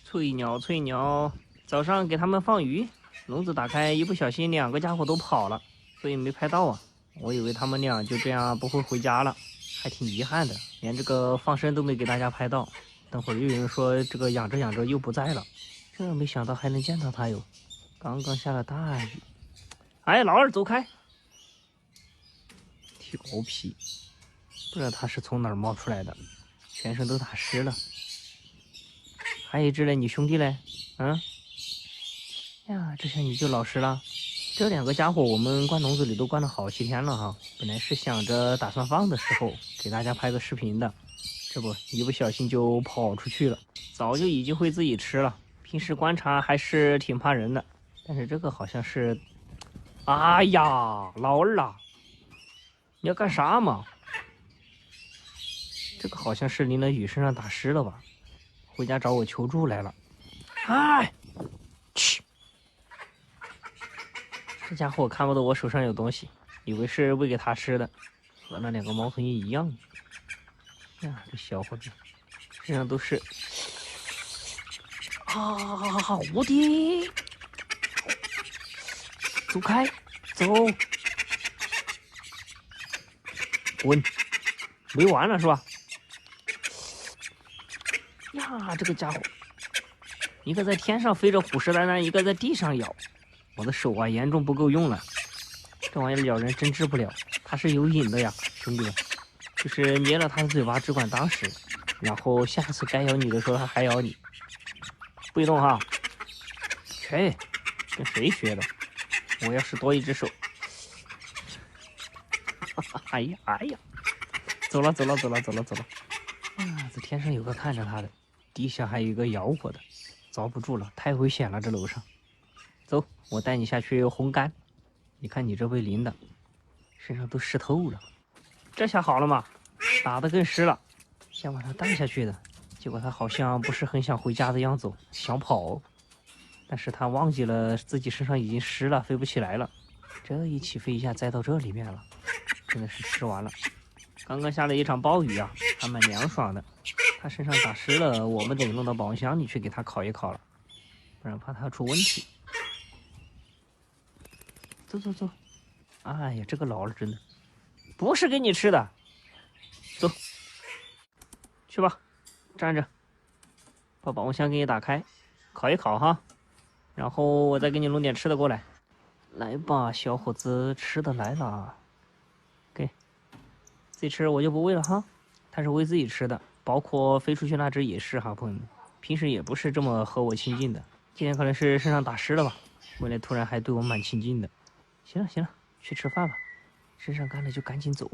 翠鸟，翠鸟，早上给他们放鱼，笼子打开，一不小心2个家伙都跑了，所以没拍到啊。我以为他们俩就这样不会回家了，还挺遗憾的，连这个放生都没给大家拍到。等会儿又有人说这个养着养着又不在了，这没想到还能见到他哟。刚刚下了大雨，哎，老二走开！调皮，不知道他是从哪儿冒出来的，全身都打湿了。还有一只嘞，你兄弟嘞？嗯？呀，这下你就老实了。这2个家伙我们关笼子里都关了好些天了哈，本来是想着打算放的时候给大家拍个视频的，这不一不小心就跑出去了，早就已经会自己吃了。平时观察还是挺怕人的，但是这个好像是……哎呀，老二啊，你要干啥嘛？这个好像是淋了雨，身上打湿了吧？回家找我求助来了。哎，去！这家伙看不到我手上有东西，以为是喂给他吃的，和那2个猫头鹰一样。呀，这小伙子身上都是蝴蝶，走开，走，滚！没完了是吧？呀，这个家伙，一个在天上飞着虎视眈眈，一个在地上咬。我的手啊，严重不够用了，这玩意儿咬人真治不了，它是有瘾的呀，兄弟们。就是捏了它的嘴巴，只管当时，然后下次该咬你的时候，它还咬你。不许动哈！切，跟谁学的？我要是多一只手，哎呀哎呀，走了。啊，这天上有个看着他的，地下还有一个咬我的，遭不住了，太危险了，这楼上。走，我带你下去烘干。你看你这被淋的，身上都湿透了。这下好了嘛？打得更湿了。想把他带下去的，结果他好像不是很想回家的样子，想跑。但是他忘记了自己身上已经湿了，飞不起来了。这一起飞一下栽到这里面了，真的是吃完了。刚刚下了一场暴雨啊，还蛮凉爽的。他身上打湿了，我们得弄到保温箱里去给他烤一烤了，不然怕他出问题。走！哎呀，这个老了真的不是给你吃的。走，去吧，站着，把保温箱给你打开，烤一烤哈。然后我再给你弄点吃的过来。来吧，小伙子，吃的来了。给，自己吃我就不喂了哈。它是喂自己吃的，包括飞出去那只也是哈，朋友们。平时也不是这么和我亲近的，今天可能是身上打湿了吧，回来突然还对我蛮亲近的。行了，去吃饭吧，身上干了就赶紧走。